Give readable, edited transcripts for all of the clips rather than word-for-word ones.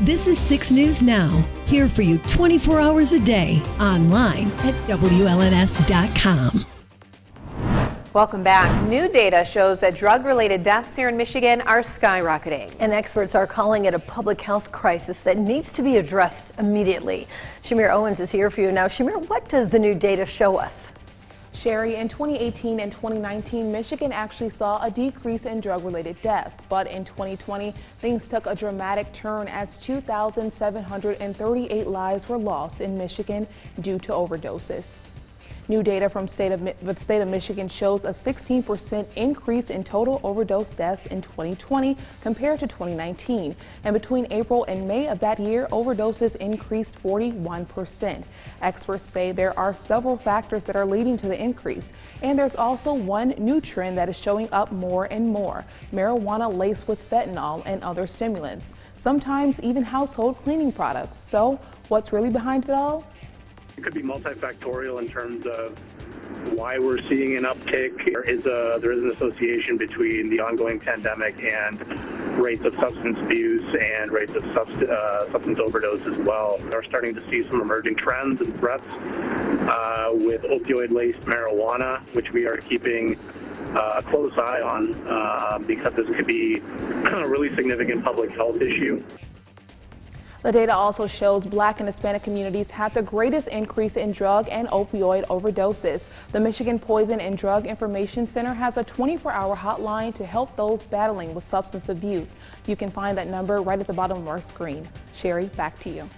This is 6 News Now, here for you 24 hours a day, online at WLNS.com. Welcome back. New data shows that drug-related deaths here in Michigan are skyrocketing. And experts are calling it a public health crisis that needs to be addressed immediately. Shamir Owens is here for you now. Shamir, what does the new data show us? Sherry, in 2018 and 2019, Michigan actually saw a decrease in drug-related deaths. But in 2020, things took a dramatic turn as 2,738 lives were lost in Michigan due to overdoses. New data from the state of Michigan shows a 16% increase in total overdose deaths in 2020 compared to 2019. And between April and May of that year, overdoses increased 41%. Experts say there are several factors that are leading to the increase. And there's also one new trend that is showing up more and more: marijuana laced with fentanyl and other stimulants, sometimes even household cleaning products. So what's really behind it all? It could be multifactorial in terms of why we're seeing an uptick. There is an association between the ongoing pandemic and rates of substance abuse and rates of substance overdose as well. We're starting to see some emerging trends and threats with opioid-laced marijuana, which we are keeping a close eye on because this could be a really significant public health issue. The data also shows Black and Hispanic communities had the greatest increase in drug and opioid overdoses. The Michigan Poison and Drug Information Center has a 24-hour hotline to help those battling with substance abuse. You can find that number right at the bottom of our screen. Sherry, back to you.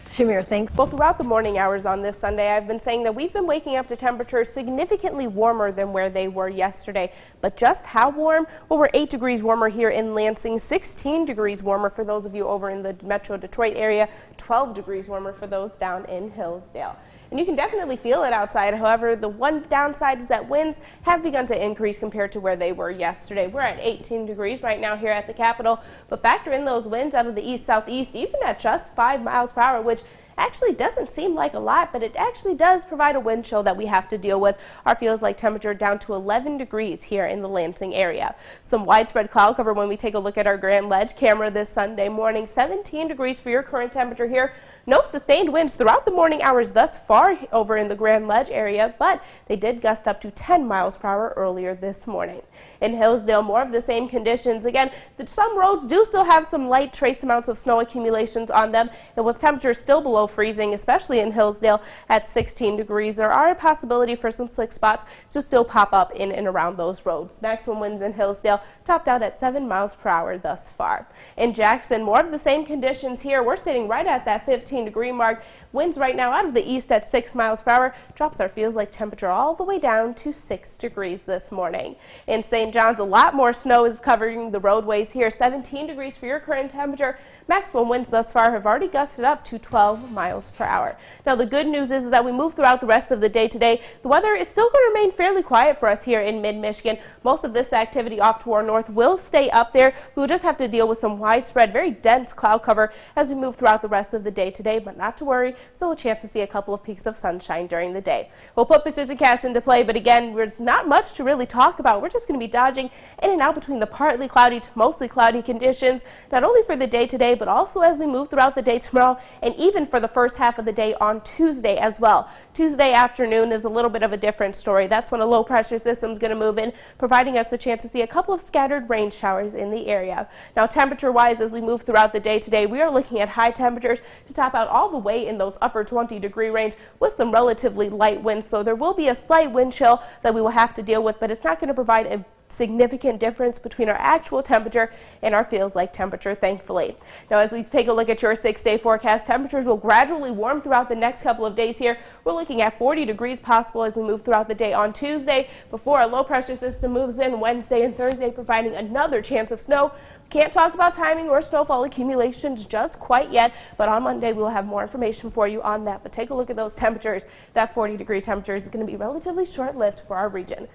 Shamir, thanks. Well, throughout the morning hours on this Sunday, I've been saying that we've been waking up to temperatures significantly warmer than where they were yesterday. But just how warm? Well, we're 8 degrees warmer here in Lansing, 16 degrees warmer for those of you over in the Metro Detroit area, 12 degrees warmer for those down in Hillsdale. And you can definitely feel it outside. However, the one downside is that winds have begun to increase compared to where they were yesterday. We're at 18 degrees right now here at the Capitol, but factor in those winds out of the east-southeast, even at just 5 miles per hour, which actually doesn't seem like a lot, but it actually does provide a wind chill that we have to deal with. Our feels like temperature down to 11 degrees here in the Lansing area. Some widespread cloud cover when we take a look at our Grand Ledge camera this Sunday morning. 17 degrees for your current temperature here. No sustained winds throughout the morning hours thus far over in the Grand Ledge area, but they did gust up to 10 miles per hour earlier this morning. In Hillsdale, more of the same conditions. Again, some roads do still have some light trace amounts of snow accumulations on them, and with temperatures still below freezing, especially in Hillsdale at 16 degrees, there are a possibility for some slick spots to still pop up in and around those roads. Maximum winds in Hillsdale topped out at 7 miles per hour thus far. In Jackson, more of the same conditions here. We're sitting right at that 15-degree mark. Winds right now out of the east at 6 miles per hour. Drops our feels like temperature all the way down to 6 degrees this morning. In St. John's, a lot more snow is covering the roadways here. 17 degrees for your current temperature. Maximum winds thus far have already gusted up to 12 miles per hour. Now, the good news is that we move throughout the rest of the day today. The weather is still going to remain fairly quiet for us here in mid-Michigan. Most of this activity off to our north will stay up there. We will just have to deal with some widespread, very dense cloud cover as we move throughout the rest of the day today, but not to worry. Still a chance to see a couple of peaks of sunshine during the day. We'll put precision cast into play, but again, there's not much to really talk about. We're just going to be dodging in and out between the partly cloudy to mostly cloudy conditions, not only for the day today, but also as we move throughout the day tomorrow, and even for the first half of the day on Tuesday as well. Tuesday afternoon is a little bit of a different story. That's when a low pressure system is going to move in, providing us the chance to see a couple of scattered rain showers in the area. Now, temperature-wise, as we move throughout the day today, we are looking at high temperatures to top out all the way in those upper 20-degree range with some relatively light winds. So there will be a slight wind chill that we will have to deal with, but it's not going to provide a significant difference between our actual temperature and our feels like temperature, thankfully. Now, as we take a look at your 6-day forecast, temperatures will gradually warm throughout the next couple of days here. We're looking at 40 degrees possible as we move throughout the day on Tuesday before a low pressure system moves in Wednesday and Thursday, providing another chance of snow. Can't talk about timing or snowfall accumulations just quite yet, but on Monday we will have more information for you on that. But take a look at those temperatures. That 40-degree temperature is going to be relatively short-lived for our region.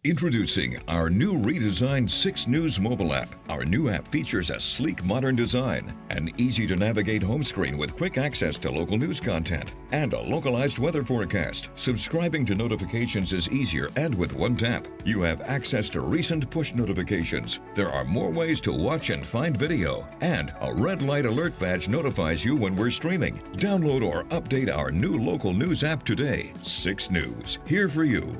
Introducing our new redesigned 6 News mobile app. Our new app features a sleek, modern design, an easy-to-navigate home screen with quick access to local news content, and a localized weather forecast. Subscribing to notifications is easier and with one tap. You have access to recent push notifications. There are more ways to watch and find video, and a red light alert badge notifies you when we're streaming. Download or update our new local news app today. 6 News, here for you.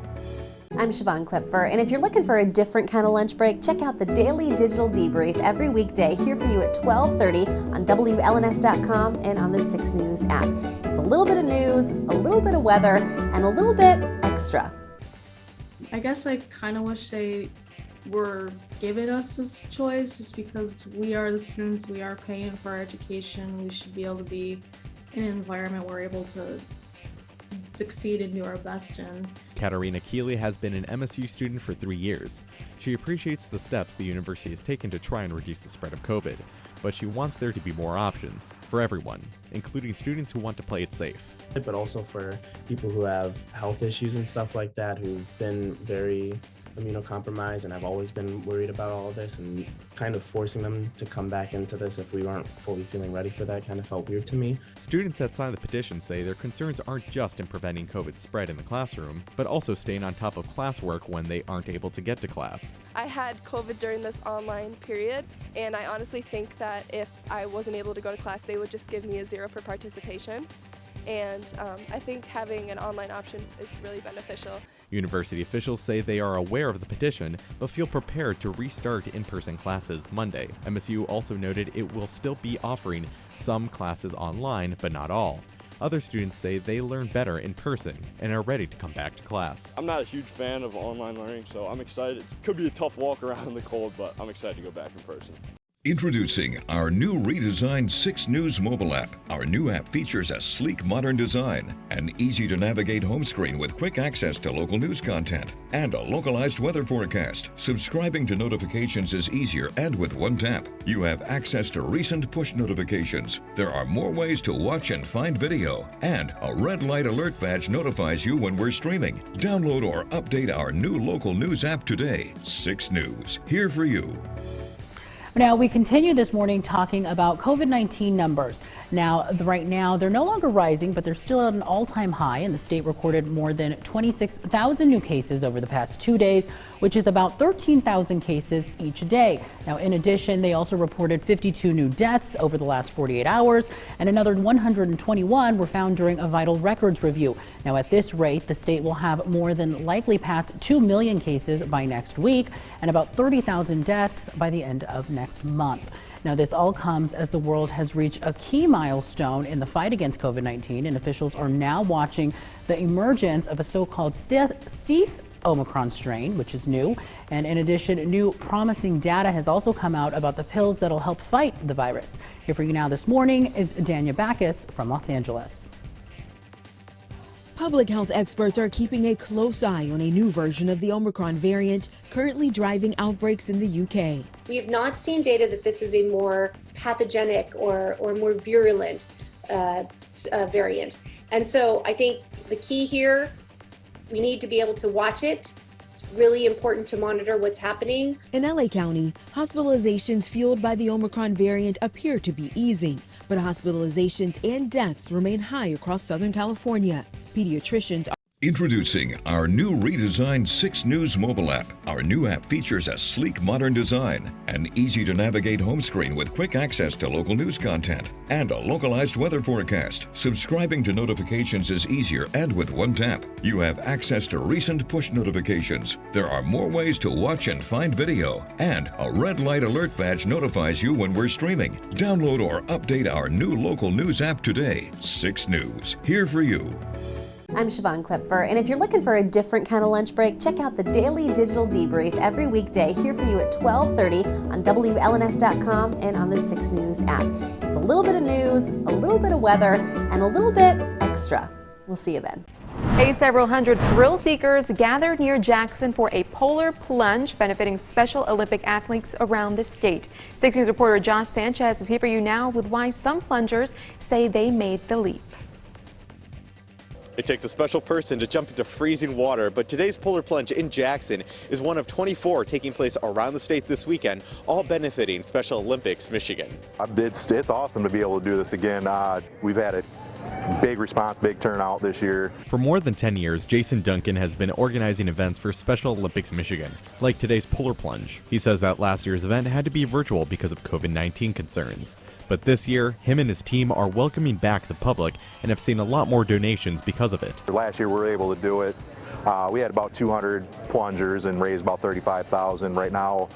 I'm Siobhan Klipfer, and if you're looking for a different kind of lunch break, check out the Daily Digital Debrief every weekday here for you at 12:30 on WLNS.com and on the 6 News app. It's a little bit of news, a little bit of weather, and a little bit extra. I guess I kind of wish they were giving us this choice, just because we are the students, we are paying for our education, we should be able to be in an environment we're able to succeed and do our best in. Katarina Keeley has been an MSU student for 3 years. She appreciates the steps the university has taken to try and reduce the spread of COVID, but she wants there to be more options for everyone, including students who want to play it safe. But also for people who have health issues and stuff like that, who've been very immunocompromised, and I've always been worried about all of this, and kind of forcing them to come back into this if we weren't fully feeling ready for that kind of felt weird to me. Students that signed the petition say their concerns aren't just in preventing COVID spread in the classroom, but also staying on top of classwork when they aren't able to get to class. I had COVID during this online period, and I honestly think that if I wasn't able to go to class, they would just give me a 0 for participation. And I think having an online option is really beneficial. University officials say they are aware of the petition, but feel prepared to restart in-person classes Monday. MSU also noted it will still be offering some classes online, but not all. Other students say they learn better in person and are ready to come back to class. I'm not a huge fan of online learning, so I'm excited. It could be a tough walk around in the cold, but I'm excited to go back in person. Introducing our new redesigned 6 News mobile app. Our new app features a sleek, modern design, an easy-to-navigate home screen with quick access to local news content, and a localized weather forecast. Subscribing to notifications is easier and with one tap. You have access to recent push notifications. There are more ways to watch and find video, and a red light alert badge notifies you when we're streaming. Download or update our new local news app today. 6 News, here for you. Now, we continue this morning talking about COVID-19 numbers. Now, right now, they're no longer rising, but they're still at an all-time high, and the state recorded more than 26,000 new cases over the past 2 days, which is about 13,000 cases each day. Now, in addition, they also reported 52 new deaths over the last 48 hours, and another 121 were found during a vital records review. Now, at this rate, the state will have more than likely pass 2 million cases by next week and about 30,000 deaths by the end of next month. Now, this all comes as the world has reached a key milestone in the fight against COVID-19, and officials are now watching the emergence of a so-called Steve Omicron strain, which is new. And in addition, new promising data has also come out about the pills that'll help fight the virus. Here for you now this morning is Dania Bacchus from Los Angeles. Public health experts are keeping a close eye on a new version of the Omicron variant currently driving outbreaks in the UK. We have not seen data that this is a more pathogenic or more virulent variant. And so I think the key here, we need to be able to watch it. It's really important to monitor what's happening. In LA County, hospitalizations fueled by the Omicron variant appear to be easing, but hospitalizations and deaths remain high across Southern California. Pediatricians are Introducing our new redesigned 6 News mobile app. Our new app features a sleek, modern design, an easy-to-navigate home screen with quick access to local news content, and a localized weather forecast. Subscribing to notifications is easier and with one tap. You have access to recent push notifications. There are more ways to watch and find video, and a red light alert badge notifies you when we're streaming. Download or update our new local news app today. 6 News, here for you. I'm Siobhan Klipfer, and if you're looking for a different kind of lunch break, check out the Daily Digital Debrief every weekday here for you at 12:30 on WLNS.com and on the 6 News app. It's a little bit of news, a little bit of weather, and a little bit extra. We'll see you then. Several hundred thrill seekers gathered near Jackson for a polar plunge benefiting Special Olympic athletes around the state. 6 News reporter Josh Sanchez is here for you now with why some plungers say they made the leap. It takes a special person to jump into freezing water, but today's Polar Plunge in Jackson is one of 24 taking place around the state this weekend, all benefiting Special Olympics Michigan. It's awesome to be able to do this again. We've had a big response, big turnout this year. For more than 10 years, Jason Duncan has been organizing events for Special Olympics Michigan, like today's Polar Plunge. He says that last year's event had to be virtual because of COVID-19 concerns. But this year, him and his team are welcoming back the public and have seen a lot more donations because of it. Last year we were able to do it. We had about 200 plungers and raised about $35,000. Right now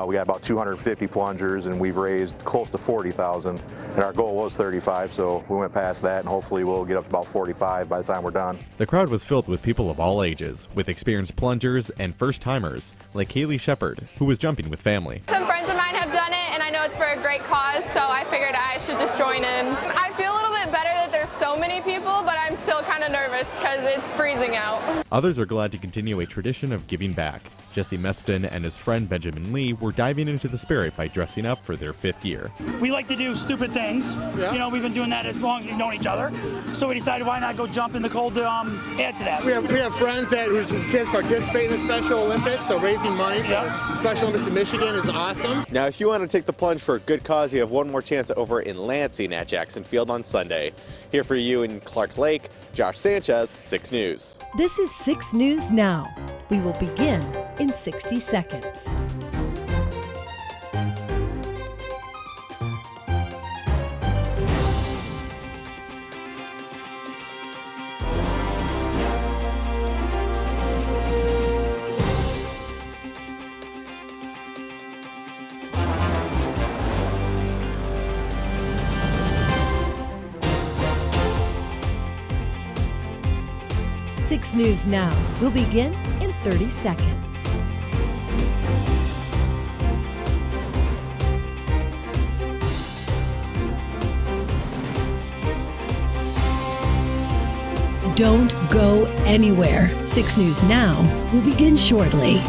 we got about 250 plungers and we've raised close to $40,000. And our goal was 35, so we went past that and hopefully we'll get up to about 45 by the time we're done. The crowd was filled with people of all ages, with experienced plungers and first-timers, like Kaylee Shepard, who was jumping with family. Some friends of mine have done it, and I know it's for a great cause, so I figured I should just join in. I feel a little bit better that there's so many people, but I'm still kind of nervous because it's freezing out. Others are glad to continue a tradition of giving back. Jesse Meston and his friend Benjamin Lee were diving into the spirit by dressing up for their 5th year. We like to do stupid things. Yeah. You know, we've been doing that as long as we've known each other. So we decided why not go jump in the cold to add to that. We have friends whose kids participate in the Special Olympics, so raising money for the Special Olympics in Michigan is awesome. Now, if you want to take the plunge for a good cause, you have one more chance over in Lansing at Jackson Field on Sunday. Here for you in Clark Lake, Josh Sanchez, 6 News. This is 6 News Now. We will begin in 60 seconds. Six News Now will begin in 30 seconds. Don't go anywhere. 6 News Now will begin shortly.